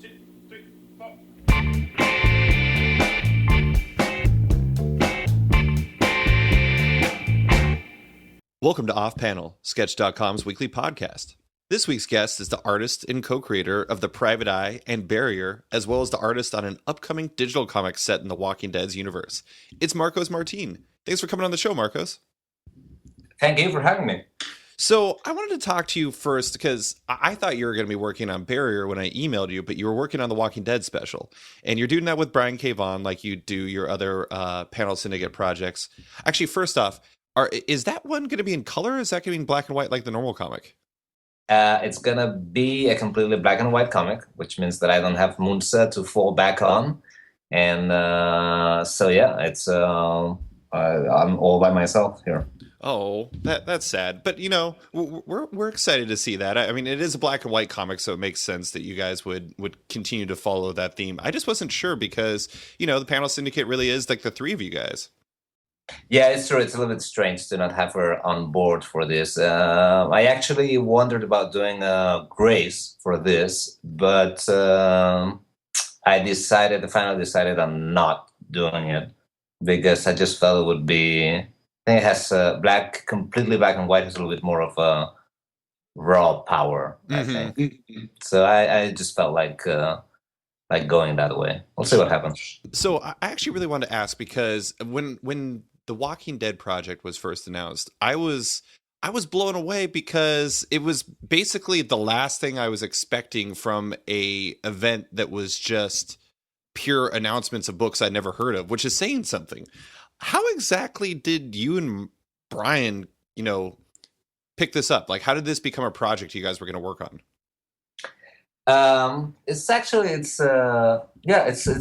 Two, three, four. Welcome to Off Panel, Sketch.com's weekly podcast. This week's guest is the artist and co-creator of The Private Eye and Barrier, as well as the artist on an upcoming digital comic set in the Walking Dead's universe. It's Marcos Martin. Thanks for coming on the show, Marcos. Thank you for having me. So I wanted to talk to you first because I thought you were going to be working on Barrier when I emailed you, but you were working on the Walking Dead special. And you're doing that with Brian K. Vaughan like you do your other Panel Syndicate projects. Actually, first off, is that one going to be in color or is that going to be in black and white like the normal comic? It's going to be a completely black and white comic, which means that I don't have Munsa to fall back on. And it's I'm all by myself here. Oh, that's sad. But, you know, we're excited to see that. I mean, it is a black and white comic, so it makes sense that you guys would continue to follow that theme. I just wasn't sure because, you know, the Panel Syndicate really is like the three of you guys. Yeah, it's true. It's a little bit strange to not have her on board for this. I actually wondered about doing Grace for this, but I finally decided on not doing it because I just felt it would be... I think it has completely black and white has a little bit more of a raw power, I think. So I just felt like going that way. We'll see what happens. So I actually really wanted to ask because when the Walking Dead project was first announced, I was blown away because it was basically the last thing I was expecting from a event that was just pure announcements of books I'd never heard of, which is saying something. How exactly did you and Brian, you know, pick this up? Like, how did this become a project you guys were going to work on? It's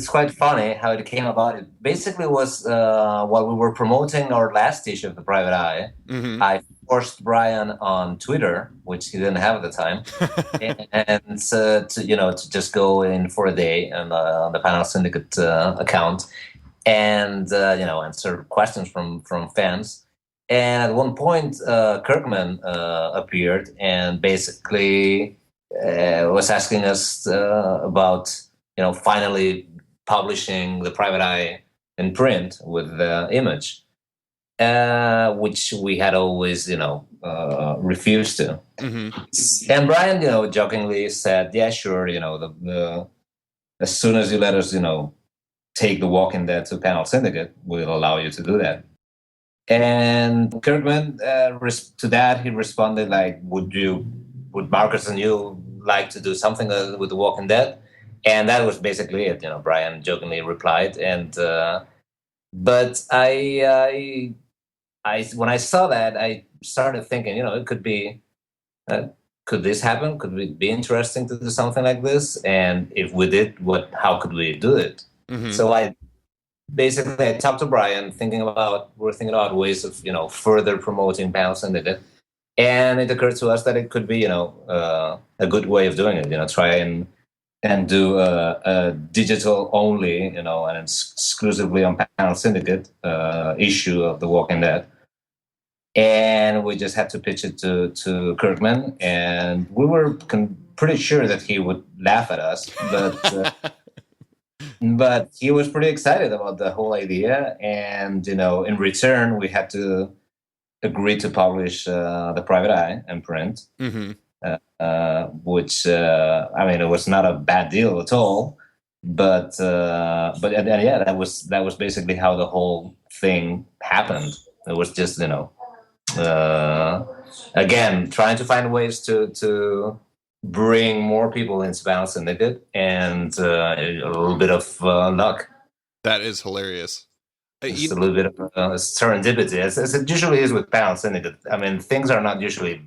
quite funny how it came about. It basically was while we were promoting our last issue of The Private Eye, I forced Brian on Twitter, which he didn't have at the time, and to just go in for a day on the Panel Syndicate account. And answer questions from fans. And at one point, Kirkman appeared and basically was asking us about finally publishing The Private Eye in print with the image, which we had always refused to. And Brian jokingly said, "Yeah, sure. As soon as you let us take The Walking Dead to Panel Syndicate, we'll allow you to do that." And Kirkman, to that, he responded like, would Marcus and you like to do something with The Walking Dead? And that was basically it. Brian jokingly replied. And but I when I saw that, I started thinking, it could be, could this happen? Could it be interesting to do something like this? And if we did, how could we do it? So I talked to Brian, we're thinking about ways of further promoting Panel Syndicate, and it occurred to us that it could be a good way of doing it. Try and do a digital only and exclusively on Panel Syndicate issue of The Walking Dead, and we just had to pitch it to Kirkman, and we were pretty sure that he would laugh at us, but. But he was pretty excited about the whole idea, and in return, we had to agree to publish The Private Eye in print, which it was not a bad deal at all. But that was basically how the whole thing happened. It was just again trying to find ways to bring more people into Panel Syndicate, and a little bit of luck. That is hilarious. It's a little bit of serendipity, as it usually is with Panel Syndicate. I mean, things are not usually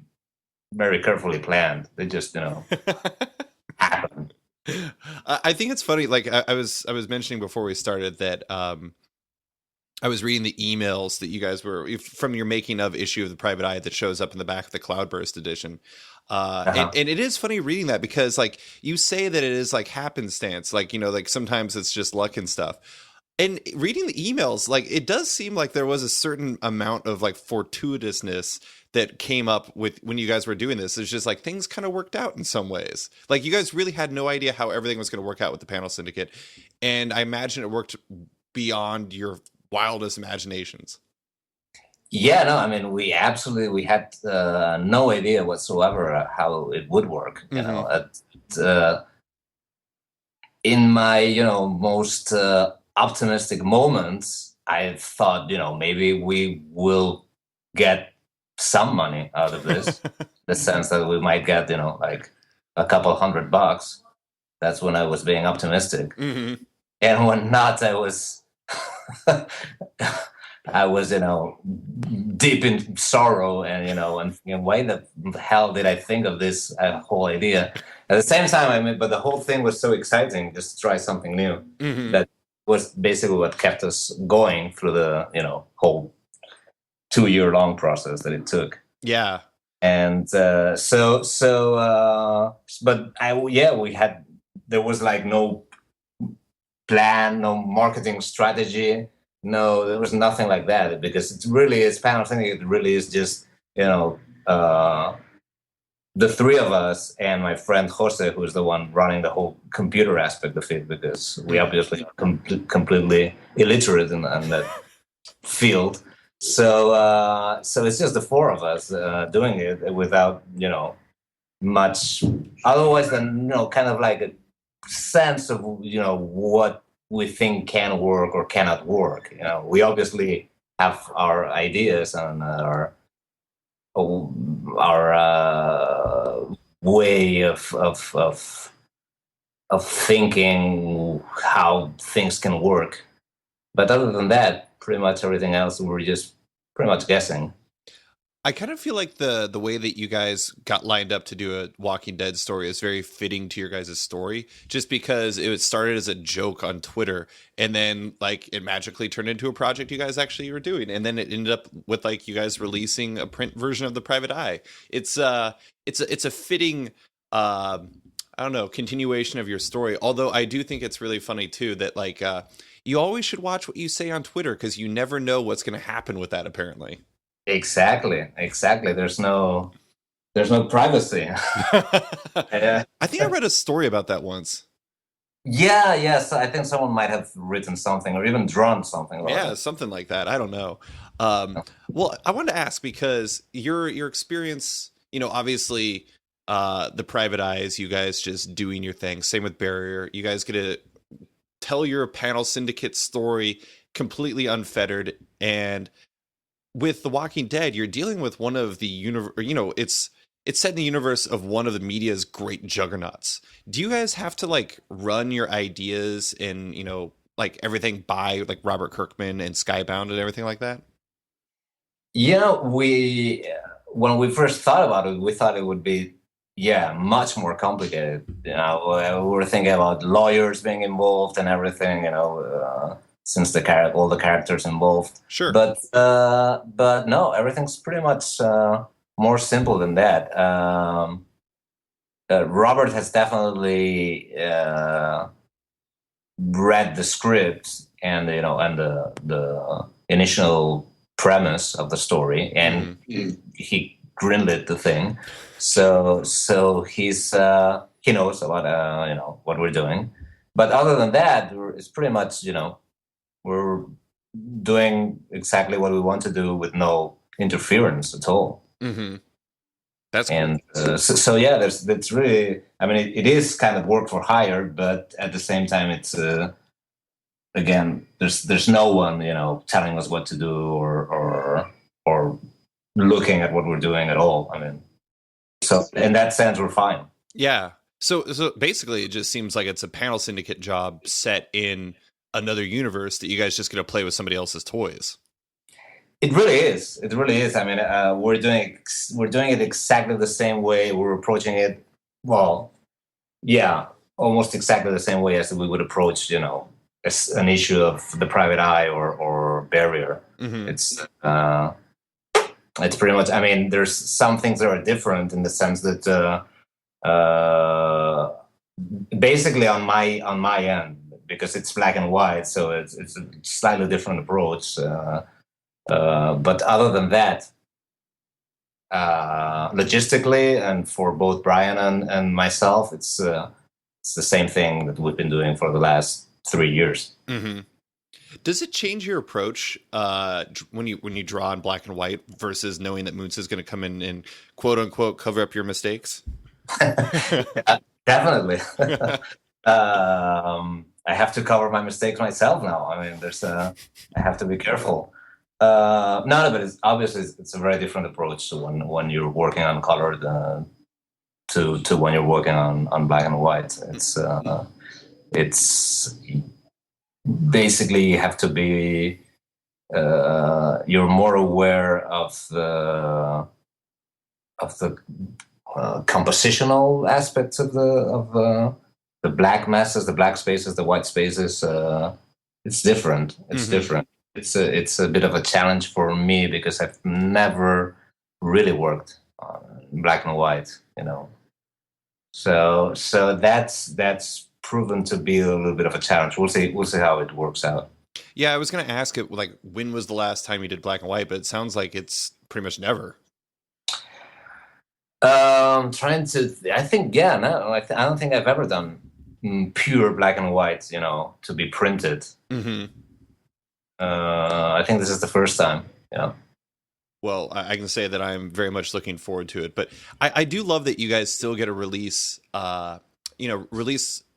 very carefully planned. They just, happen. I think it's funny. Like I was mentioning before we started that I was reading the emails that you guys were from your making of issue of The Private Eye that shows up in the back of the Cloudburst edition. And it is funny reading that because like you say that it is like happenstance, like, like sometimes it's just luck and stuff. And reading the emails, like it does seem like there was a certain amount of like fortuitousness that came up with when you guys were doing this. It's just like things kind of worked out in some ways. Like you guys really had no idea how everything was going to work out with the Panel Syndicate, and I imagine it worked beyond your wildest imaginations. Yeah, no, I mean, we had no idea whatsoever how it would work. You Mm-hmm. know, in my most optimistic moments, I thought maybe we will get some money out of this. The sense that we might get like a couple $100. That's when I was being optimistic, Mm-hmm. and when not, I was. I was, deep in sorrow, and and why the hell did I think of this whole idea? At the same time, I mean, but the whole thing was so exciting, just to try something new. Mm-hmm. That was basically what kept us going through the, whole 2-year-long process that it took. Yeah. And but there was like no plan, no marketing strategy. No, there was nothing like that, because it really is Panel Syndicate. It really is just the three of us and my friend Jose, who is the one running the whole computer aspect of it, because we obviously are completely illiterate in that field. So it's just the four of us doing it without much otherwise than kind of like a sense of what we think can work or cannot work. We obviously have our ideas and our way of thinking how things can work. But other than that, pretty much everything else we're just pretty much guessing. I kind of feel like the way that you guys got lined up to do a Walking Dead story is very fitting to your guys' story, just because it started as a joke on Twitter, and then like it magically turned into a project you guys actually were doing, and then it ended up with like you guys releasing a print version of the Private Eye. It's a fitting I don't know, continuation of your story. Although I do think it's really funny too that like you always should watch what you say on Twitter, because you never know what's going to happen with that, apparently. Exactly. There's no privacy. I think I read a story about that once. Yeah, yes. I think someone might have written something or even drawn something about Yeah, it. something like that. I don't know. Well, I wanted to ask, because your experience, obviously the Private Eye is you guys just doing your thing. Same with Barrier. You guys get to tell your Panel Syndicate story completely unfettered, and with The Walking Dead, you're dealing with one of the it's set in the universe of one of the media's great juggernauts. Do you guys have to like run your ideas and like everything by like Robert Kirkman and Skybound and everything like that? We when we first thought about it, we thought it would be much more complicated. We were thinking about lawyers being involved and everything. Since all the characters involved. Sure. But no, everything's pretty much more simple than that. Robert has definitely read the script and the initial premise of the story, and he greenlit the thing. So he's he knows about what we're doing. But other than that, it's pretty much we're doing exactly what we want to do with no interference at all. Mm-hmm. That's cool. And that's really, I mean, it is kind of work for hire, but at the same time, it's again, there's no one telling us what to do or looking at what we're doing at all. I mean, so in that sense, we're fine. Yeah. So basically, it just seems like it's a Panel Syndicate job set in another universe that you guys just get to play with somebody else's toys. It really is. I mean, we're doing it exactly the same way. We're approaching it. Well, yeah, almost exactly the same way as we would approach, an issue of the Private Eye or Barrier. Mm-hmm. It's pretty much. I mean, there's some things that are different in the sense that basically on my end, because it's black and white, so it's a slightly different approach. But other than that, logistically and for both Brian and myself, it's the same thing that we've been doing for the last 3 years. Mm-hmm. Does it change your approach when you draw in black and white versus knowing that Moons is going to come in and quote unquote cover up your mistakes? Yeah, definitely. I have to cover my mistakes myself now. I mean, I have to be careful. None of it is obviously it's a very different approach to when you're working on colored to when you're working on black and white. It's basically you have to be you're more aware of the compositional aspects of the black masses, the black spaces, the white spaces. It's different. It's different. It's a bit of a challenge for me because I've never really worked on black and white, So that's proven to be a little bit of a challenge. We'll see how it works out. Yeah, I was going to ask it like when was the last time you did black and white, but it sounds like it's pretty much never. I think no, I don't think I've ever done pure black and white, to be printed. Mm-hmm. I think this is the first time. Yeah. Well, I can say that I'm very much looking forward to it, but I do love that you guys still get to release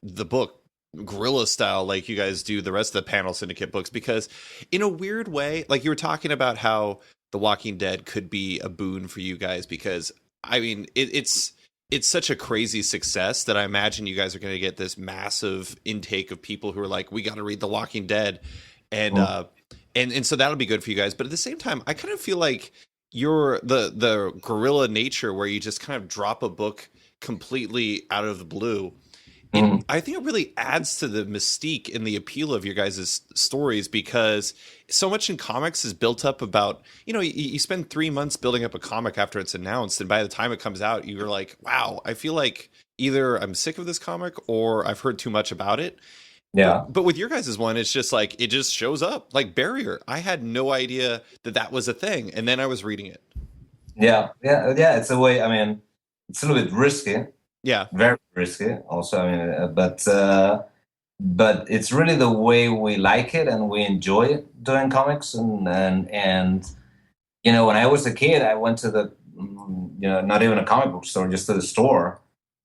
the book Guerrilla style like you guys do the rest of the Panel Syndicate books, because in a weird way, like you were talking about how The Walking Dead could be a boon for you guys because I mean it's such a crazy success that I imagine you guys are going to get this massive intake of people who are like, we got to read The Walking Dead. And so that'll be good for you guys. But at the same time, I kind of feel like you're the guerrilla nature where you just kind of drop a book completely out of the blue. And I think it really adds to the mystique and the appeal of your guys' stories because so much in comics is built up about, you spend 3 months building up a comic after it's announced. And by the time it comes out, you're like, wow, I feel like either I'm sick of this comic or I've heard too much about it. Yeah. But with your guys' one, it's just like, it just shows up like Barrier. I had no idea that was a thing. And then I was reading it. Yeah. It's a way, I mean, it's a little bit risky. Yeah. Very risky also. I mean, but it's really the way we like it and we enjoy it doing comics. And when I was a kid, I went to the, not even a comic book store, just to the store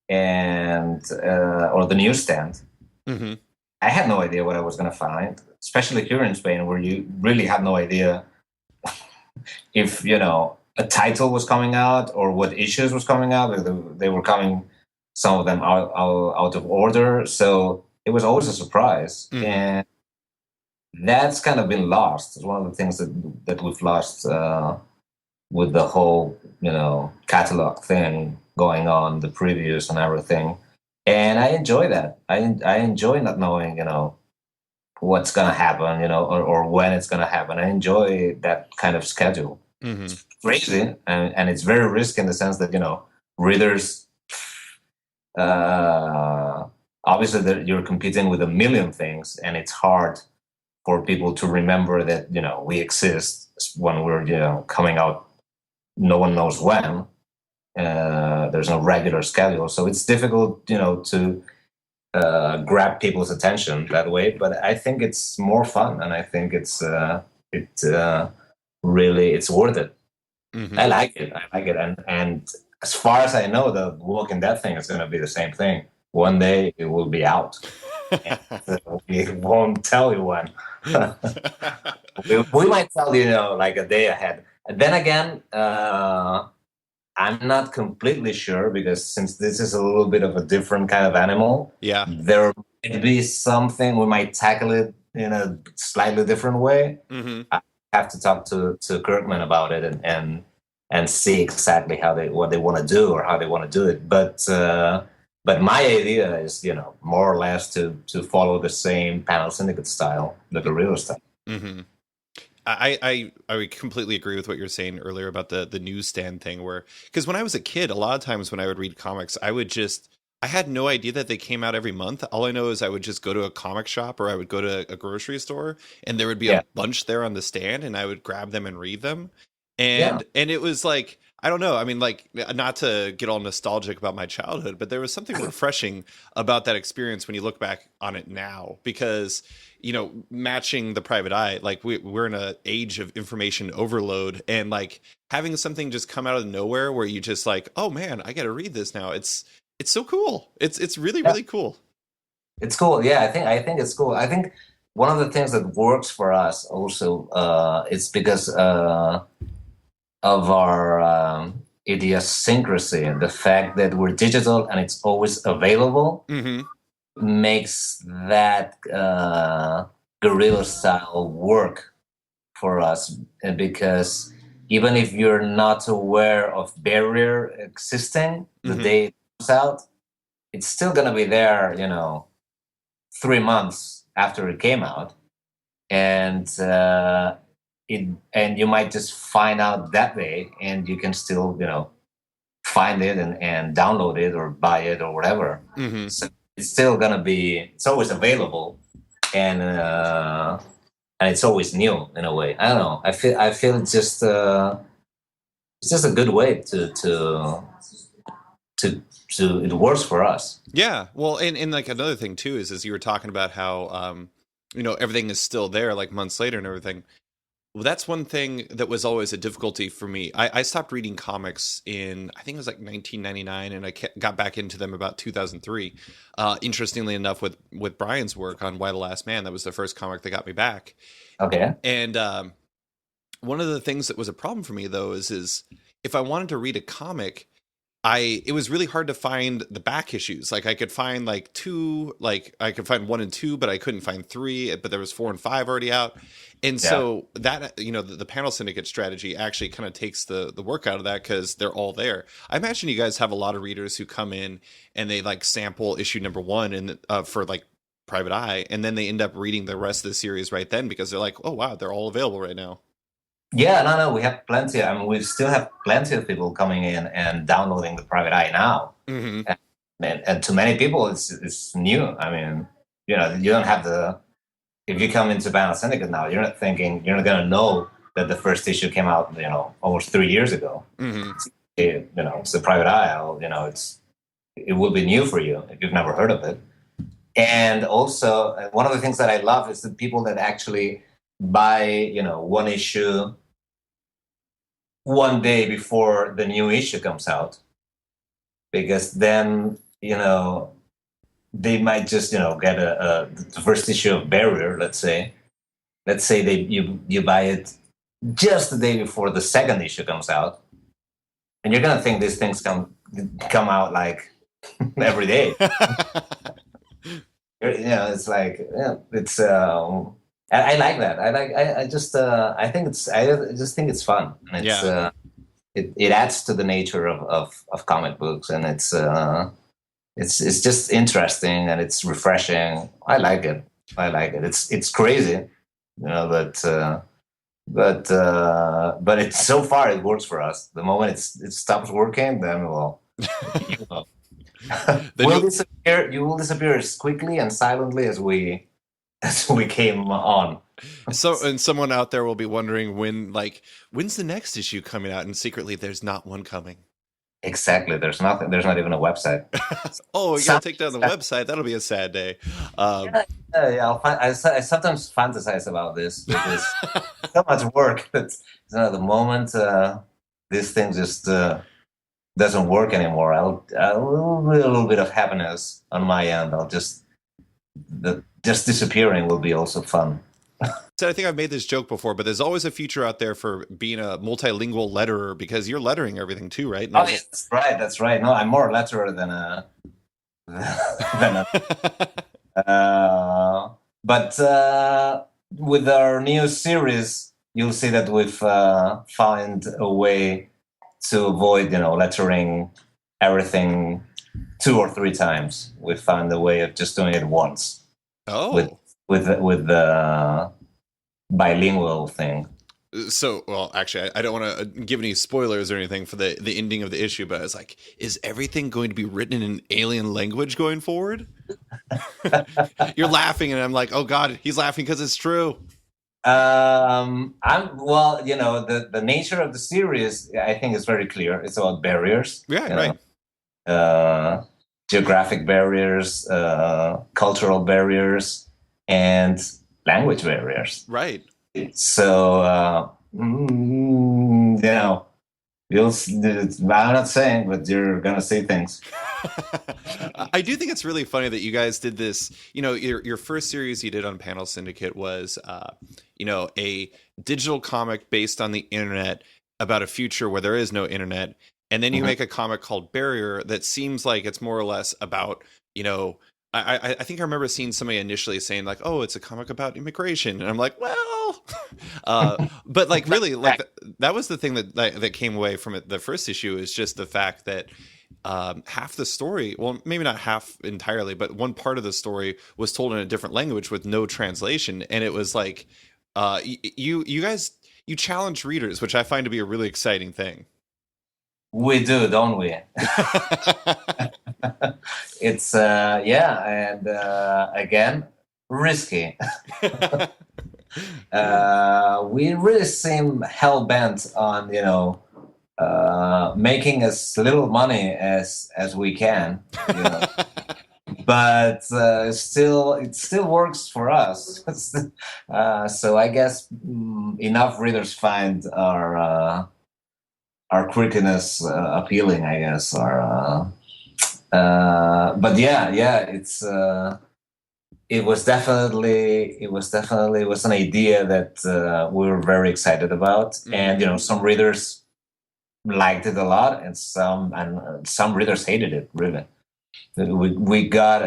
and, or the newsstand. Mm-hmm. I had no idea what I was going to find, especially here in Spain, where you really had no idea if, a title was coming out or what issues was coming out. They were coming, some of them out of order. So it was always a surprise. Mm-hmm. And that's kind of been lost. It's one of the things that we've lost with the whole, catalog thing going on, the previews and everything. And I enjoy that. I enjoy not knowing, what's going to happen, or when it's going to happen. I enjoy that kind of schedule. Mm-hmm. It's crazy, and it's very risky in the sense that, readers, obviously you're competing with a million things, and it's hard for people to remember that, we exist when we're, coming out, no one knows when. There's no regular schedule, so it's difficult, to grab people's attention that way. But I think it's more fun, and I think it's really it's worth it. Mm-hmm. I like it, and as far as I know, the Walking Dead thing is going to be the same thing. One day it will be out. We won't tell you when. we might tell you, like a day ahead. And then again. I'm not completely sure because since this is a little bit of a different kind of animal, there might be something we might tackle it in a slightly different way. Mm-hmm. I have to talk to Kirkman about it and see exactly what they want to do or how they want to do it. But my idea is, more or less to follow the same Panel Syndicate style, the Guerrilla style. Mm-hmm. I completely agree with what you're saying earlier about the newsstand thing because when I was a kid, a lot of times when I would read comics, I I had no idea that they came out every month. All I know is I would just go to a comic shop or I would go to a grocery store and there would be a Yeah, bunch there on the stand and I would grab them and read them. yeah, And it was like, I don't know. I mean, like, not to get all nostalgic about my childhood, but there was something refreshing about that experience when you look back on it now, because, matching the private eye, like we're in an age of information overload, and like having something just come out of nowhere where you just like, oh man, I got to read this now. It's so cool. It's really, yeah. really cool. It's cool. Yeah, I think it's cool. I think one of the things that works for us also, it's because of our idiosyncrasy, and the fact that we're digital and it's always available Hmm. makes that guerrilla style work for us. And because even if you're not aware of barrier existing the Hmm. day it comes out, it's still going to be there, 3 months after it came out, and and you might just find out that day, and you can still find it and download it or buy it or whatever. Hmm. So it's still gonna be, it's always available, and it's always new in a way. I don't know. I feel it's just a good way to it works for us. Yeah. Well, and like another thing too is you were talking about how, everything is still there like months later and everything. Well, that's one thing that was always a difficulty for me. I stopped reading comics in, I think it was like 1999, and I got back into them about 2003. Interestingly enough, with Brian's work on Why the Last Man, that was the first comic that got me back. Okay. And one of the things that was a problem for me though is if I wanted to read a comic, it was really hard to find the back issues. Like I could find like two, like I could find 1 and 2, but I couldn't find 3. But there was 4 and 5 already out, and Yeah. so that the Panel Syndicate strategy actually kind of takes the work out of that because they're all there. I imagine you guys have a lot of readers who come in and they like sample issue number 1 and for like Private Eye, and then they end up reading the rest of the series right then because they're like, oh wow, they're all available right now. Yeah, no, we have plenty. I mean, we still have plenty of people coming in and downloading the Private Eye now. Hmm. And to many people, it's new. I mean, you don't have the. If you come into Panel Syndicate now, you're not going to know that the first issue came out, almost 3 years ago. Hmm. It's the Private Eye. It will be new for you if you've never heard of it. And also, one of the things that I love is the people that actually buy, one issue one day before the new issue comes out, because then, they might just, get the first issue of Barrier, let's say. Let's say you buy it just the day before the second issue comes out, and you're gonna think these things come out like every day. It's like, it's. I like that. I just think it's fun, and it's Yeah. it adds to the nature of comic books, and it's just interesting and it's refreshing. I like it. It's crazy, but it's, so far it works for us. The moment it stops working, then well, Then we'll disappear. You will disappear as quickly and silently as we came on. and someone out there will be wondering when's the next issue coming out, and secretly there's not one coming. Exactly. There's nothing. There's not even a website. Oh, you gotta take down the website. That'll be a sad day. Yeah. I sometimes fantasize about this because so much work that the moment this thing just doesn't work anymore, I'll a little bit of happiness on my end. Just disappearing will be also fun. So I think I've made this joke before, but there's always a future out there for being a multilingual letterer because you're lettering everything too, right? Oh, yes, that's right. That's right. No, I'm more a letterer than a than a. But with our new series, you'll see that we've found a way to avoid, lettering everything 2 or 3 times. We found a way of just doing it once. Oh, With the bilingual thing. So, well, actually, I don't want to give any spoilers or anything for the ending of the issue, but I was like, is everything going to be written in an alien language going forward? You're laughing, and I'm like, oh God, he's laughing because it's true. I'm well, the nature of the series, I think is very clear. It's about barriers, Yeah, right. Geographic barriers, cultural barriers, and language barriers. Right. So, I'm not saying, but you're gonna say things. I do think it's really funny that you guys did this. Your first series you did on Panel Syndicate was, a digital comic based on the internet about a future where there is no internet, and then you make a comic called Barrier that seems like it's more or less about, I think I remember seeing somebody initially saying like, oh, it's a comic about immigration, and I'm like, well, but like really, like that was the thing that came away from it. The first issue is just the fact that half the story, well, maybe not half entirely, but one part of the story was told in a different language with no translation, and it was like, you guys, you challenge readers, which I find to be a really exciting thing. We do, don't we? It's and again, risky. We really seem hell bent on making as little money as we can, but it still works for us. So I guess enough readers find our quirkiness appealing, I guess. But it's it was an idea that we were very excited about, and some readers liked it a lot, and some readers hated it. Really, we got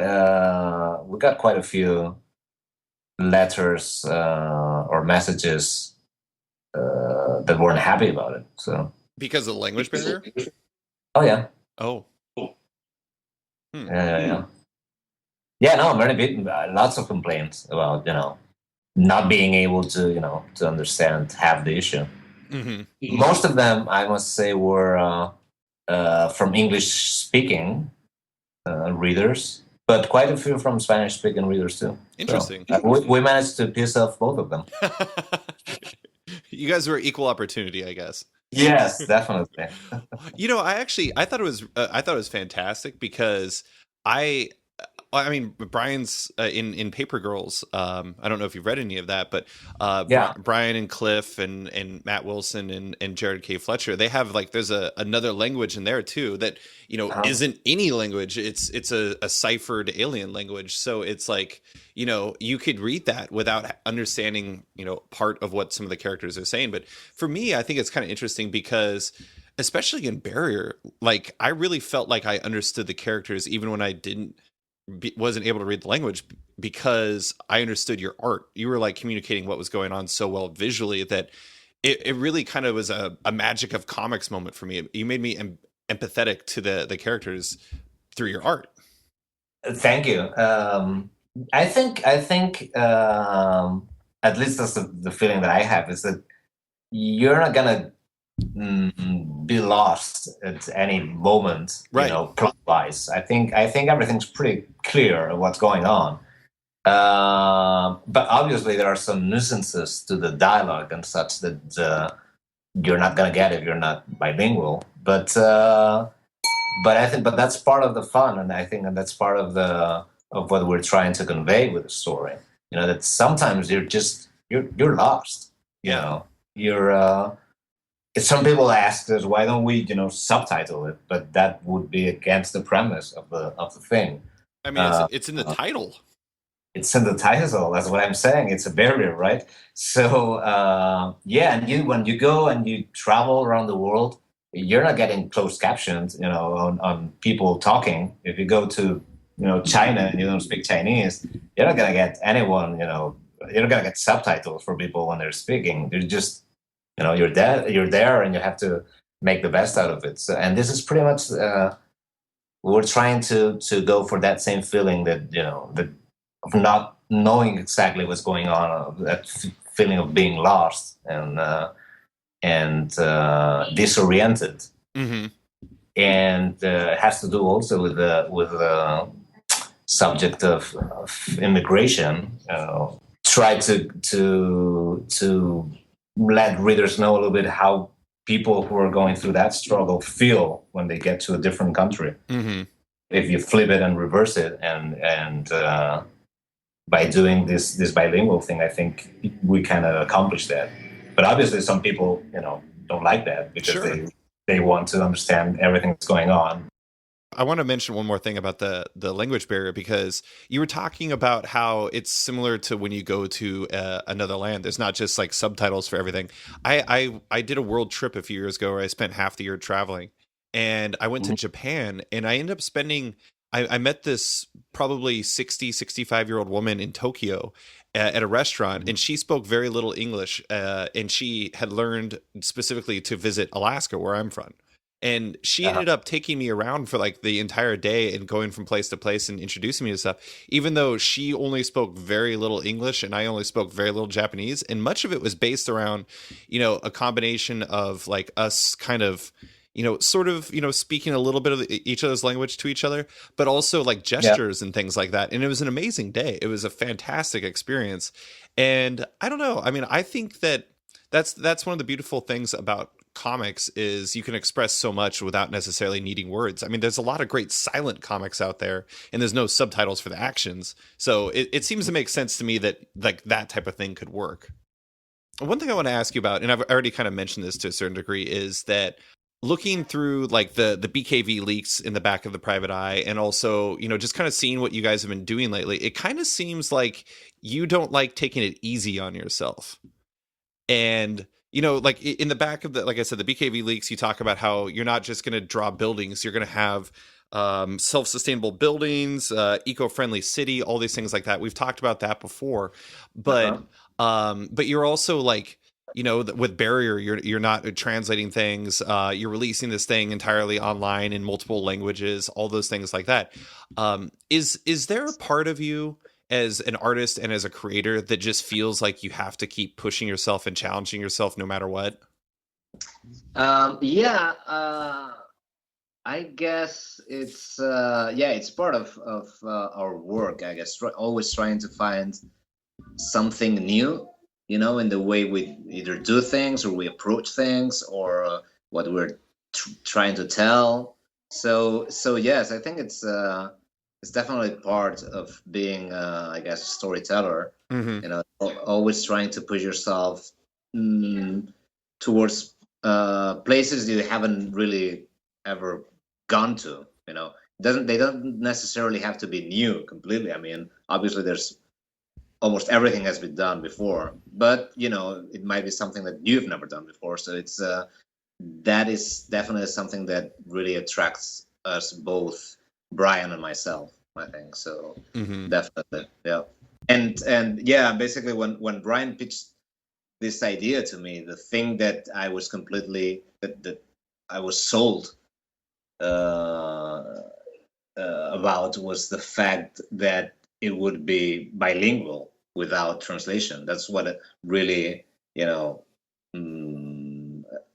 quite a few letters or messages that weren't happy about it. So. Because of the language barrier? Oh, yeah. Oh. Yeah. Yeah, no, lots of complaints about, not being able to, to understand half the issue. Mm-hmm. Most of them, I must say, were from English-speaking readers, but quite a few from Spanish-speaking readers, too. Interesting. So, we managed to piss off both of them. You guys were equal opportunity, I guess. Yes, definitely. I thought it was fantastic because I mean, Brian's in Paper Girls. I don't know if you've read any of that, but Brian and Cliff and Matt Wilson and Jared K. Fletcher, they have like there's another language in there too that isn't any language. It's a ciphered alien language. So it's like you could read that without understanding part of what some of the characters are saying. But for me, I think it's kind of interesting because, especially in Barrier, like I really felt like I understood the characters even when I wasn't able to read the language, because I understood your art. You were like communicating what was going on so well visually that it really kind of was a magic of comics moment for me. You made me empathetic to the characters through your art. Thank you. I think at least that's the feeling that I have, is that you're not gonna be lost at any moment, right? Plot wise. I think everything's pretty clear of what's going on. But obviously there are some nuisances to the dialogue and such that you're not gonna get if you're not bilingual. But that's part of the fun, and I think that's part of what we're trying to convey with the story. That sometimes you're lost. You're. Some people ask us, why don't we, subtitle it? But that would be against the premise of the thing. I mean, it's in the title. It's in the title. That's what I'm saying. It's a barrier, right? So, and when you go and you travel around the world, you're not getting closed captions, on people talking. If you go to, China and you don't speak Chinese, you're not gonna get anyone, you're not gonna get subtitles for people when they're speaking. You're just, you're there, and you have to make the best out of it. So, and this is pretty much we're trying to go for that same feeling that that of not knowing exactly what's going on, that feeling of being lost, and and disoriented. Mm-hmm. And it has to do also with the subject of immigration. Try to let readers know a little bit how people who are going through that struggle feel when they get to a different country. Mm-hmm. If you flip it and reverse it, and by doing this bilingual thing, I think we kind of accomplish that. But obviously, some people, don't like that because Sure. they want to understand everything that's going on. I want to mention one more thing about the language barrier, because you were talking about how it's similar to when you go to another land. There's not just like subtitles for everything. I did a world trip a few years ago where I spent half the year traveling, and I went to Japan, and I ended up spending. I met this probably 65-year-old woman in Tokyo at a restaurant, and she spoke very little English, and she had learned specifically to visit Alaska, where I'm from. And she ended up taking me around for like the entire day and going from place to place and introducing me to stuff, even though she only spoke very little English and I only spoke very little Japanese. And much of it was based around, a combination of like us kind of, sort of, speaking a little bit of each other's language to each other, but also like gestures and things like that. And it was an amazing day. It was a fantastic experience. And I don't know. I mean, I think that's one of the beautiful things about comics is you can express so much without necessarily needing words. I mean, there's a lot of great silent comics out there, and there's no subtitles for the actions. So it seems to make sense to me that like that type of thing could work. One thing I want to ask you about, and I've already kind of mentioned this to a certain degree, is that looking through like the BKV leaks in the back of the Private Eye, and also, just kind of seeing what you guys have been doing lately, it kind of seems like you don't like taking it easy on yourself. And like in the back of like I said, the BKV leaks, you talk about how you're not just going to draw buildings, you're going to have self-sustainable buildings, eco-friendly city, all these things like that. We've talked about that before, but you're also like, with Barrier, you're not translating things. You're releasing this thing entirely online in multiple languages, all those things like that. Is there a part of you as an artist and as a creator that just feels like you have to keep pushing yourself and challenging yourself no matter what? I guess it's part of our work, I guess. Always trying to find something new, in the way we either do things or we approach things, or what we're trying to tell. So yes, I think it's definitely part of being, I guess, a storyteller. Mm-hmm. Always trying to push yourself towards places you haven't really ever gone to. They don't necessarily have to be new completely. I mean, obviously, there's almost everything has been done before, but it might be something that you've never done before. So it's that is definitely something that really attracts us both, Brian and myself, I think. So definitely, yeah. And yeah, basically when Brian pitched this idea to me, the thing that I was completely that I was sold about was the fact that it would be bilingual without translation. That's what it really,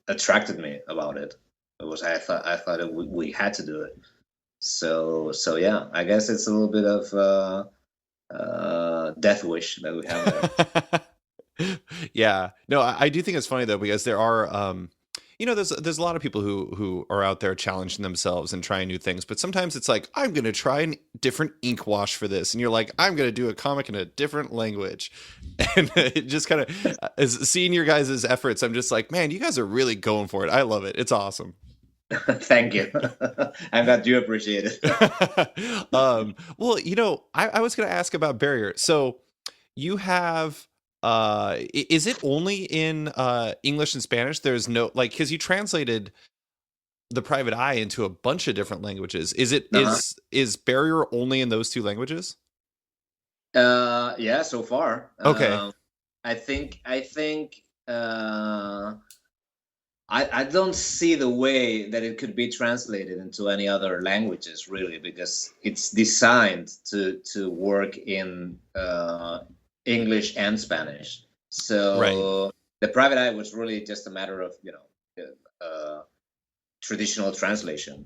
attracted me about it. It was I thought we had to do it. So yeah, I guess it's a little bit of death wish that we have there. Yeah, no, I do think it's funny though, because there are there's a lot of people who are out there challenging themselves and trying new things, but sometimes it's like, I'm going to try a different ink wash for this, and you're like, I'm going to do a comic in a different language, and it just kind of, as seeing your guys' efforts, I'm just like, man, you guys are really going for it. I love it. It's awesome. Thank you. I'm glad you appreciate it. Well, I was going to ask about Barrier. So you have, is it only in English and Spanish? There's no, like, because you translated the Private Eye into a bunch of different languages. Is Barrier only in those two languages? Yeah, so far. Okay. I think I don't see the way that it could be translated into any other languages, really, because it's designed to work in English and Spanish. So the Private Eye was really just a matter of traditional translation,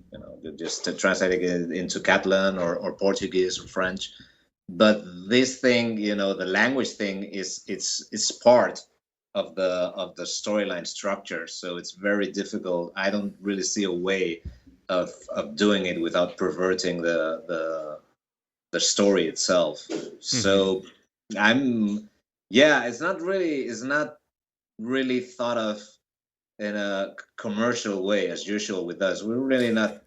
just translating it into Catalan or Portuguese or French. But this thing, the language thing it's part of the storyline structure, so it's very difficult. I don't really see a way of doing it without perverting the story itself. So it's not really thought of in a commercial way as usual with us. We're really not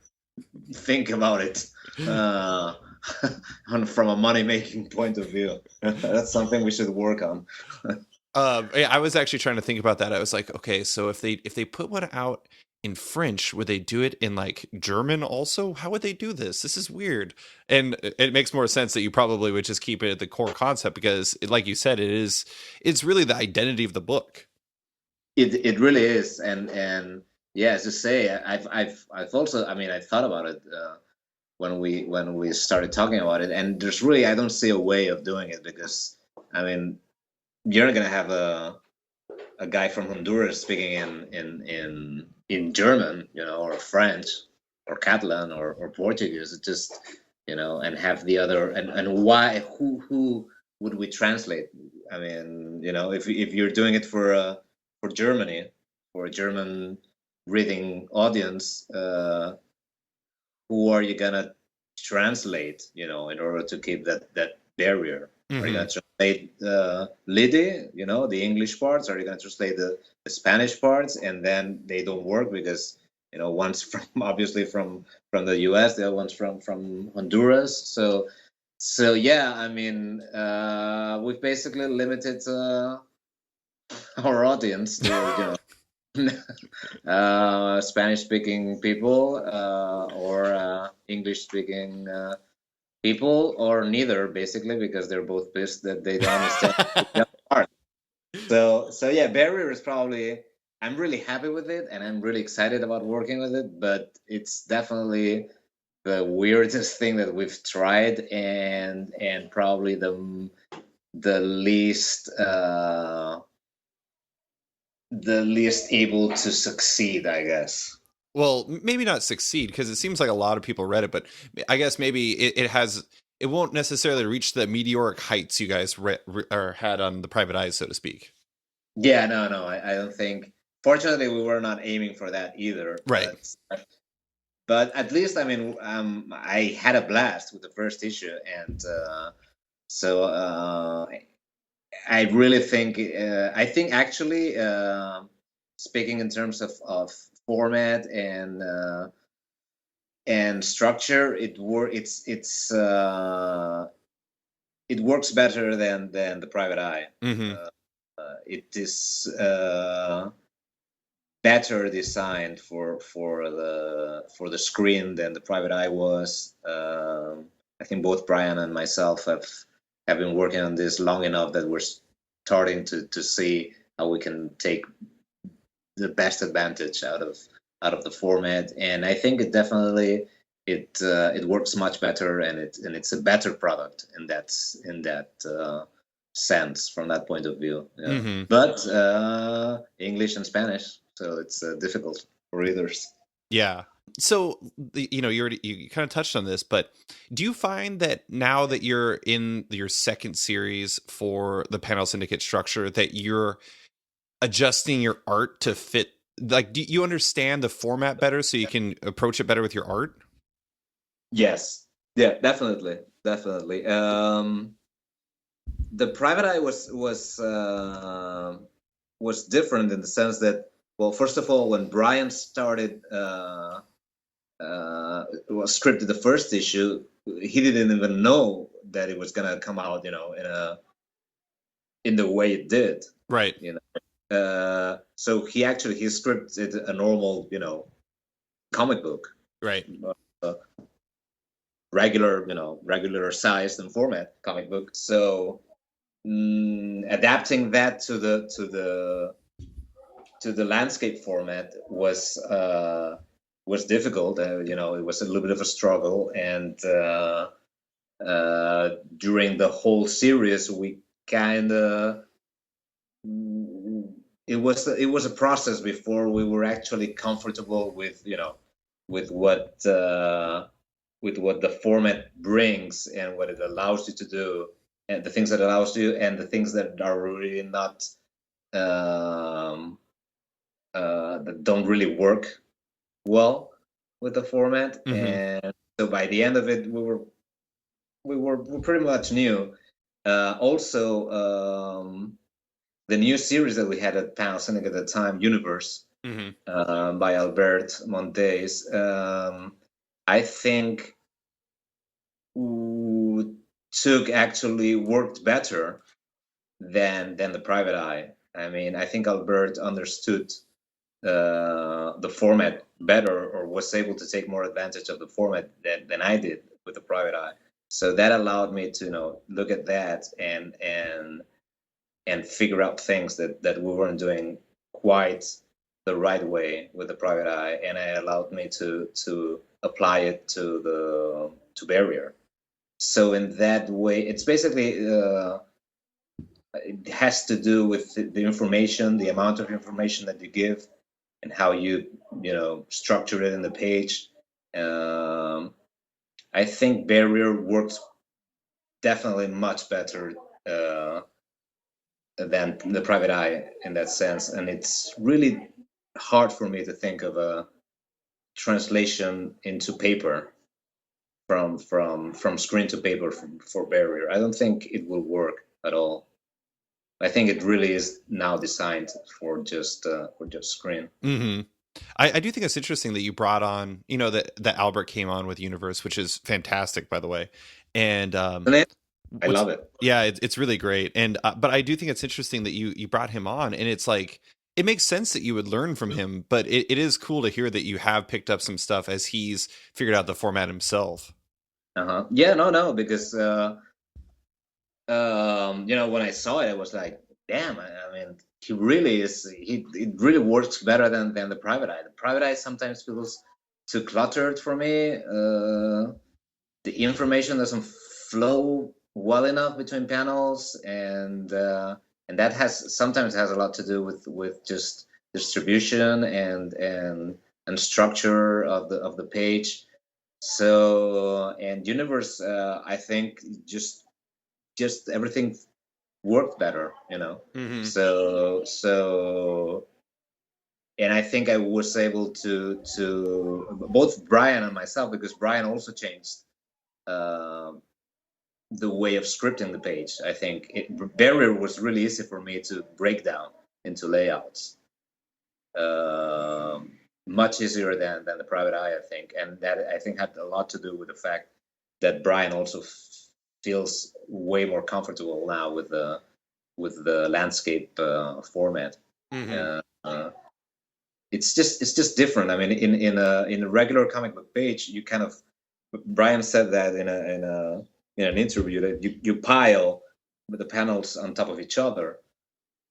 think about it from a money-making point of view. That's something we should work on. I was actually trying to think about that. I was like, okay, so if they put one out in French, would they do it in like German also? How would they do this? This is weird. And it makes more sense that you probably would just keep it at the core concept because, like you said, it's really the identity of the book. It really is, and yeah, as you say, I've also, I thought about it when we started talking about it, and there's really, I don't see a way of doing it because, you're not gonna have a guy from Honduras speaking in German, or French or Catalan or Portuguese. It just, and have the other, and why, who would we translate? If you're doing it for Germany, for a German reading audience, who are you gonna translate? In order to keep that barrier. Mm-hmm. Are you gonna translate Lidi? The English parts? Are you gonna translate the Spanish parts? And then they don't work because one's obviously from the U.S., the other one's from Honduras. So yeah, we've basically limited our audience to Spanish-speaking people or English-speaking people, or neither, basically, because they're both pissed that they don't understand the other part. So yeah, Barrier is probably, I'm really happy with it, and I'm really excited about working with it, but it's definitely the weirdest thing that we've tried, and probably the least able to succeed, I guess. Well, maybe not succeed, because it seems like a lot of people read it, but I guess maybe it won't necessarily reach the meteoric heights you guys had on the Private Eyes, so to speak. Yeah, no, I don't think. Fortunately, we were not aiming for that either. Right. But at least, I had a blast with the first issue, and so I really think. I think actually, speaking in terms of format and structure, it works better than the Private Eye. Mm-hmm. It is better designed for the screen than the Private Eye was. I think both Brian and myself have been working on this long enough that we're starting to see how we can take the best advantage out of the format, and I think it definitely it works much better, and it's a better product in that sense from that point of view. Yeah. Mm-hmm. But English and Spanish, so it's difficult for readers. Yeah. So you kind of touched on this, but do you find that now that you're in your second series for the Panel Syndicate structure that you're adjusting your art to fit? Like, do you understand the format better so you can approach it better with your art? Yes. Yeah, definitely. The Private Eye was different in the sense that, well, first of all, when Brian started was scripted the first issue, he didn't even know that it was gonna come out, in the way it did. Right. So he scripted a normal, comic book. Right. Regular sized and format comic book. So adapting that to the landscape format was difficult. It was a little bit of a struggle, and during the whole series, we kind of it was a process before we were actually comfortable with with what the format brings and what it allows you to do, and the things that allows you and the things that are really not um, that don't really work well with the format. Mm-hmm. And so by the end of it, we pretty much knew. Also, the new series that we had at Panel Syndicate at the time, Universe, Mm-hmm. by Albert Montes, I think actually worked better than the Private Eye. I mean, I think Albert understood the format better, or was able to take more advantage of the format than I did with the Private Eye. So that allowed me to look at that and figure out things that we weren't doing quite the right way with the Private Eye, and it allowed me to apply it to Barrier. So in that way, it's basically it has to do with the information, the amount of information that you give, and how you structure it in the page. I think Barrier works definitely much better than the Private Eye in that sense, and it's really hard for me to think of a translation into paper from screen to paper for Barrier. I don't think it will work at all. I think it really is now designed for just screen. Mm-hmm. I do think it's interesting that you brought on, that Albert came on with Universe, which is fantastic, by the way. And I love it. Yeah, it's really great. And but I do think it's interesting that you brought him on, and it's like it makes sense that you would learn from him. But it is cool to hear that you have picked up some stuff as he's figured out the format himself. Yeah, no, because when I saw it, I was like, damn. I mean, he really is. It really works better than the Private Eye. The Private Eye sometimes feels too cluttered for me. The information doesn't flow well enough between panels, and that sometimes has a lot to do with just distribution and structure of the page. So, and Universe, I think just everything worked better, Mm-hmm. So, and I think I was able to both Brian and myself, because Brian also changed the way of scripting the page. I think Barrier was really easy for me to break down into layouts. Much easier than the Private Eye, I think, and that I think had a lot to do with the fact that Brian also feels way more comfortable now with the landscape format. Mm-hmm. It's just different. I mean, in a regular comic book page, you kind of, Brian said that in an interview, that you pile the panels on top of each other,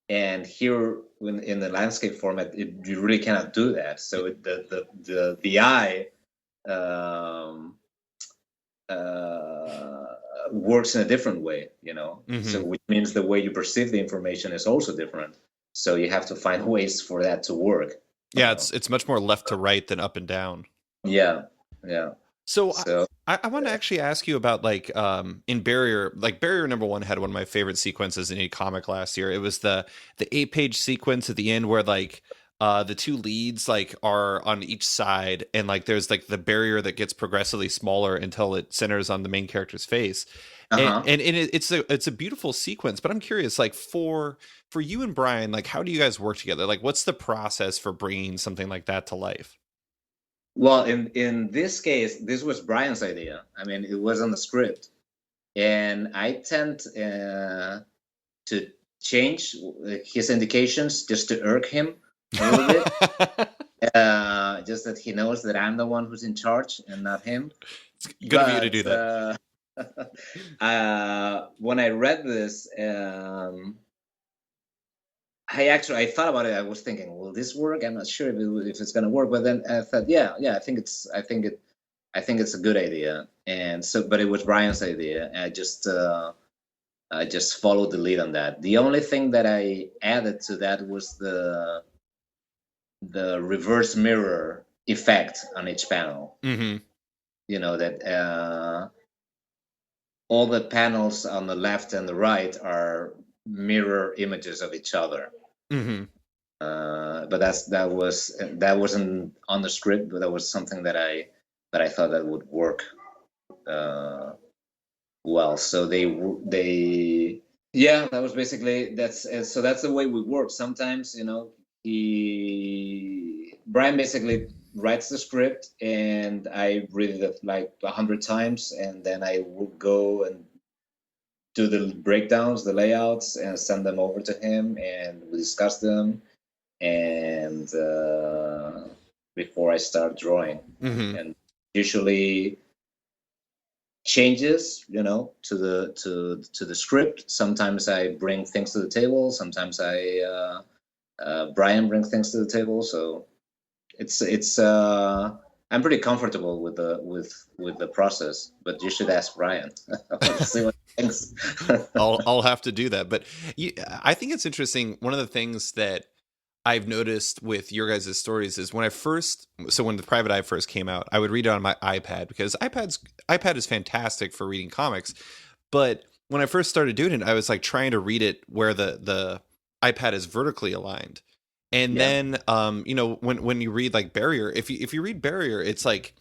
and here in the landscape format, you really cannot do that. So the eye works in a different way, Mm-hmm. So which means the way you perceive the information is also different. So you have to find ways for that to work. Yeah, it's much more left to right than up and down. Yeah. So I want to actually ask you about in Barrier, Barrier #1 had one of my favorite sequences in a comic last year. It was the 8-page sequence at the end where the two leads are on each side, and there's the barrier that gets progressively smaller until it centers on the main character's face. And it's a beautiful sequence. But I'm curious, for you and Brian, how do you guys work together? What's the process for bringing something like that to life? Well, in this case, this was Brian's idea. I mean, it was on the script, and I tend to change his indications just to irk him a little bit. Just that he knows that I'm the one who's in charge and not him. It's good of you to do that. When I read this, I thought about it. I was thinking, will this work? I'm not sure if it's going to work. But then I thought, yeah, I think it's a good idea. And so, but it was Brian's idea. And I just I just followed the lead on that. The only thing that I added to that was the reverse mirror effect on each panel. Mm-hmm. You know, that all the panels on the left and the right are mirror images of each other. Mm-hmm. But that wasn't on the script, but that was something that I thought that would work well. So they yeah, that was basically that's the way we work. Sometimes, you know, Brian basically writes the script and I read it like 100 times, and then I would go and do the breakdowns, the layouts, and send them over to him, and we discuss them. And before I start drawing, and usually changes, you know, to the script. Sometimes I bring things to the table. Sometimes Brian brings things to the table. So it's I'm pretty comfortable with the process. But you should ask Brian. See what he thinks. I'll have to do that. But I think it's interesting. One of the things that I've noticed with your guys' stories is when the Private Eye first came out, I would read it on my iPad because iPad is fantastic for reading comics. But when I first started doing it, I was like trying to read it where the iPad is vertically aligned. And then, you know, when you read like Barrier, if you read Barrier, it's like,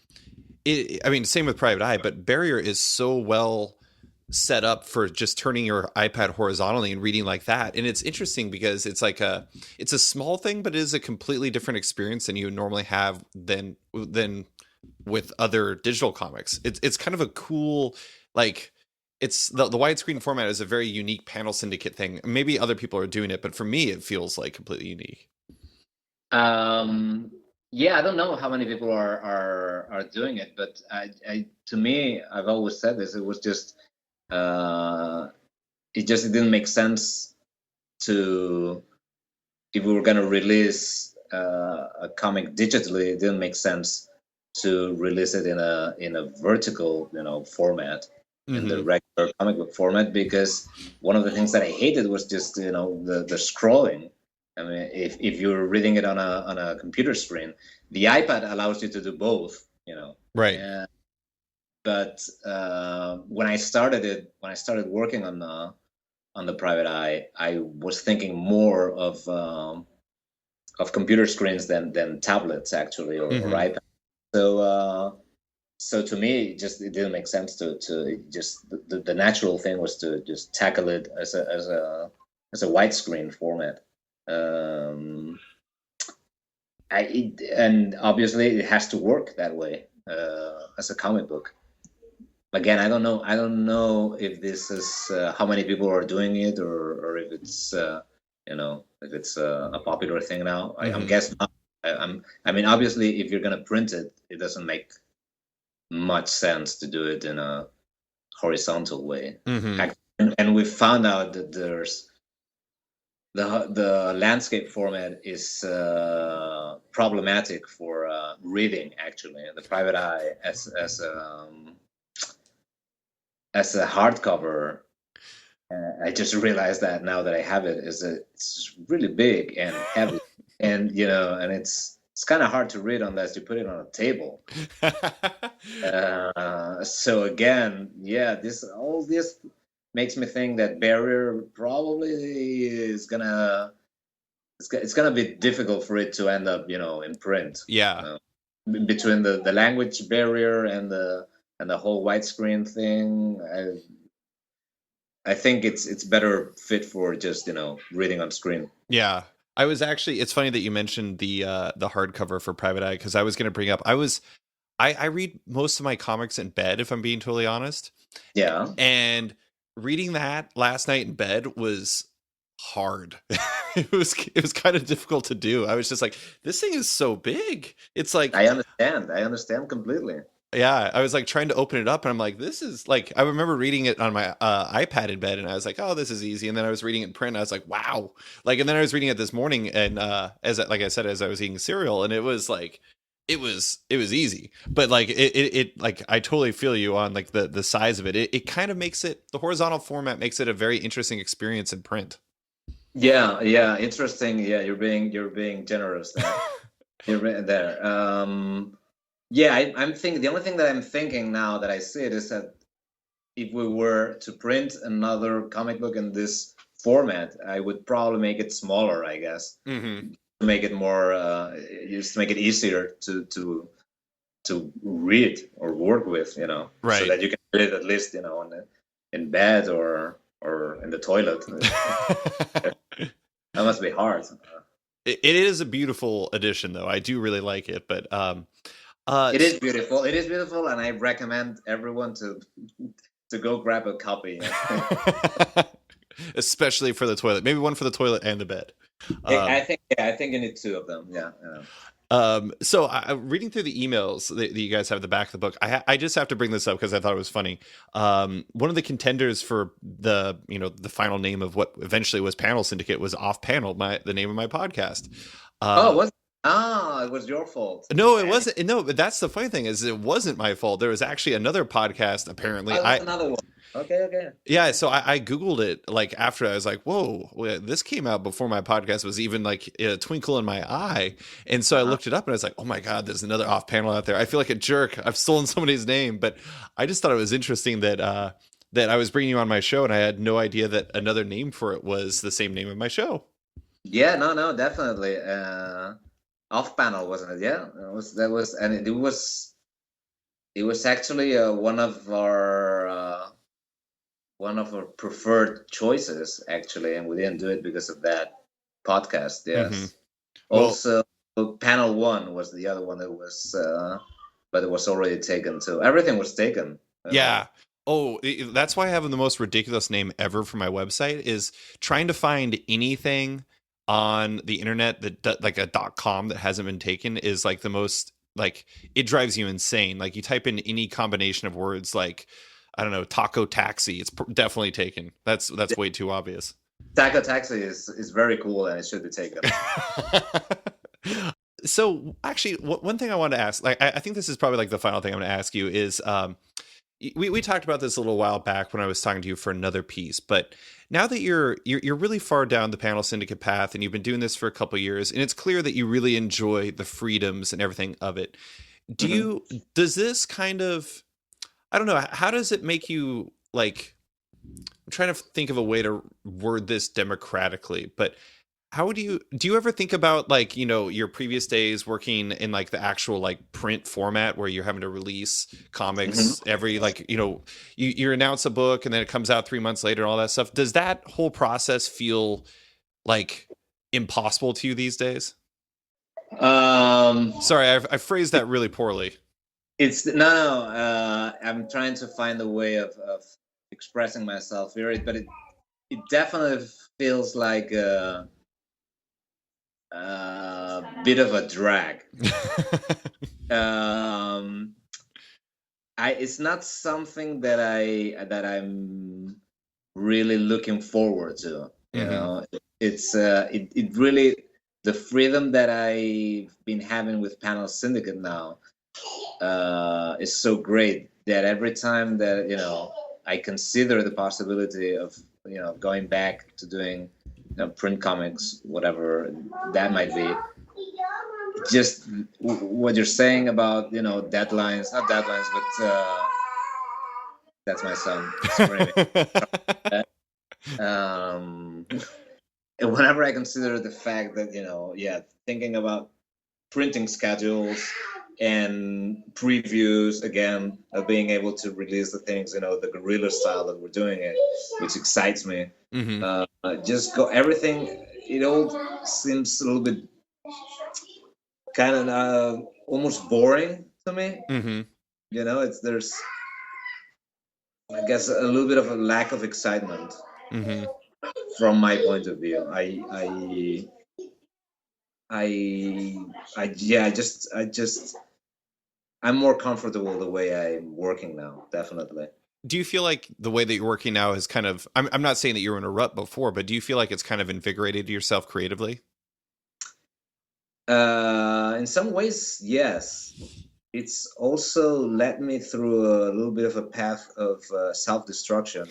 I mean, same with Private Eye, but Barrier is so well set up for just turning your iPad horizontally and reading like that. And it's interesting because it's like it's a small thing, but it is a completely different experience than you would normally have than with other digital comics. It's kind of a cool, like, it's the widescreen format is a very unique Panel Syndicate thing. Maybe other people are doing it, but for me, it feels like completely unique. Yeah, I don't know how many people are doing it, but I to me, I've always said this. It was just it didn't make sense to, if we were going to release a comic digitally, it didn't make sense to release it in a vertical, you know, format, in the regular comic book format, because one of the things that I hated was just, you know, the scrolling. I mean, if you're reading it on a computer screen, the iPad allows you to do both, you know. Right. But when I started working on the Private Eye, I was thinking more of computer screens than tablets, actually, or iPad. So to me, it didn't make sense to just the natural thing was to just tackle it as a widescreen format. And obviously it has to work that way as a comic book. Again, I don't know if this is how many people are doing it, or if it's you know, if it's a popular thing now. I'm guessing not. I mean, obviously, if you're gonna print it, it doesn't make much sense to do it in a horizontal way. And we found out that there's the landscape format is problematic for reading. Actually, the Private Eye as a hardcover, I just realized that now that I have it, it's really big and heavy, and you know, and it's kind of hard to read unless you put it on a table. So again, yeah, this makes me think that Barrier probably is gonna it's gonna be difficult for it to end up, you know, in print. Yeah, between the language barrier and the whole widescreen thing, I think it's better fit for just, you know, reading on screen. Yeah, I was actually. It's funny that you mentioned the hardcover for Private Eye, because I was going to bring up. I read most of my comics in bed, if I'm being totally honest. Yeah, and reading that last night in bed was hard. it was kind of difficult to do. I was just like, this thing is so big. It's like, I understand completely. Yeah, I was like trying to open it up, and I'm like, this is like, I remember reading it on my iPad in bed, and I was like, oh, this is easy. And then I was reading it in print, and I was like, wow. Like, and then I was reading it this morning, and like I said, as I was eating cereal, and it was like, it was easy, but like it like I totally feel you on like the size of it. It kind of makes it, the horizontal format makes it a very interesting experience in print. Yeah, interesting. Yeah, you're being generous there. You're there. Yeah, I'm thinking, the only thing that I'm thinking now that I see it is that if we were to print another comic book in this format, I would probably make it smaller, I guess, to make it more, just to make it easier to read or work with, so Right. that you can read it at least, in bed or in the toilet. That must be hard. It is a beautiful edition, though. I do really like it, but it is beautiful. It is beautiful, and I recommend everyone to go grab a copy. Especially for the toilet. Maybe one for the toilet and the bed. I think you need two of them. Yeah. So reading through the emails that you guys have at the back of the book, I just have to bring this up because I thought it was funny. One of the contenders for the final name of what eventually was Panel Syndicate was Off Panel, the name of my podcast. It was your fault. No, it wasn't. No, but that's the funny thing, is it wasn't my fault. There was actually another podcast, apparently. Another one. Okay. Yeah, so I Googled it like after. I was like, whoa, this came out before my podcast was even like a twinkle in my eye. And so I looked it up and I was like, oh my God, there's another Off Panel out there. I feel like a jerk. I've stolen somebody's name. But I just thought it was interesting that I was bringing you on my show and I had no idea that another name for it was the same name of my show. Yeah, no, definitely. Off Panel, wasn't it? Yeah, it was actually one of our preferred choices, actually, and we didn't do it because of that podcast. Yes. Mm-hmm. Also, Panel 1 was the other one that was, but it was already taken too. Everything was taken. Yeah. Oh, that's why I have the most ridiculous name ever for my website, is trying to find anything on the internet that like a .com that hasn't been taken is like the most, like, it drives you insane. Like you type in any combination of words, like, I don't know, taco taxi, it's definitely taken. That's way too obvious. Taco taxi is very cool and it should be taken. So actually, one thing I wanted to ask, like, I think this is probably like the final thing I'm going to ask you is, we talked about this a little while back when I was talking to you for another piece, but now that you're really far down the Panel Syndicate path and you've been doing this for a couple of years, and it's clear that you really enjoy the freedoms and everything of it. Does this kind of, I don't know, how does it make you, like, I'm trying to think of a way to word this democratically, but how do you ever think about, like, your previous days working in like the actual like print format where you're having to release comics every, like, you announce a book and then it comes out 3 months later and all that stuff. Does that whole process feel like impossible to you these days? Sorry, I phrased that really poorly. It's no. I'm trying to find a way of expressing myself here, but it definitely feels like a bit of a drag. It's not something that I'm really looking forward to. It's it really, the freedom that I've been having with Panel Syndicate now is so great that every time that I consider the possibility of going back to doing print comics, whatever that might be, just what you're saying about deadlines, not deadlines, but that's my son screaming. And whenever I consider the fact that thinking about printing schedules and previews, again, of being able to release the things, the Guerrilla style that we're doing it, which excites me. Just go, everything, it all seems a little bit kind of almost boring to me. There's, I guess, a little bit of a lack of excitement from my point of view. I'm more comfortable the way I'm working now, definitely. Do you feel like the way that you're working now is kind of, I'm not saying that you were in a rut before, but do you feel like it's kind of invigorated yourself creatively? In some ways, yes. It's also led me through a little bit of a path of self-destruction.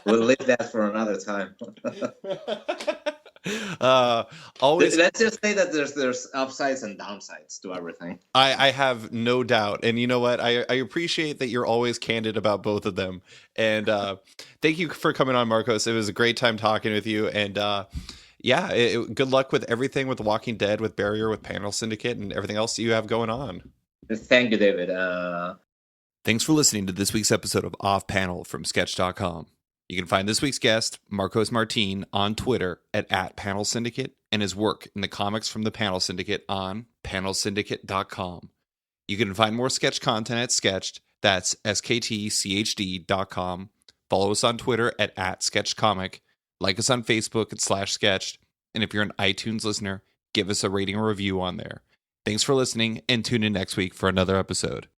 We'll leave that for another time. Always. Let's just say that there's upsides and downsides to everything. I have no doubt. And you know what? I appreciate that you're always candid about both of them. And thank you for coming on, Marcos. It was a great time talking with you. And good luck with everything with The Walking Dead, with Barrier, with Panel Syndicate, and everything else that you have going on. Thank you, David. Thanks for listening to this week's episode of Off Panel from Sketch.com. You can find this week's guest, Marcos Martin, on Twitter at Panel Syndicate, and his work in the comics from the Panel Syndicate on panelsyndicate.com. You can find more sketch content at Sketched. That's SKTCHD.com. Follow us on Twitter at SketchComic. Like us on Facebook at /Sketched. And if you're an iTunes listener, give us a rating or review on there. Thanks for listening, and tune in next week for another episode.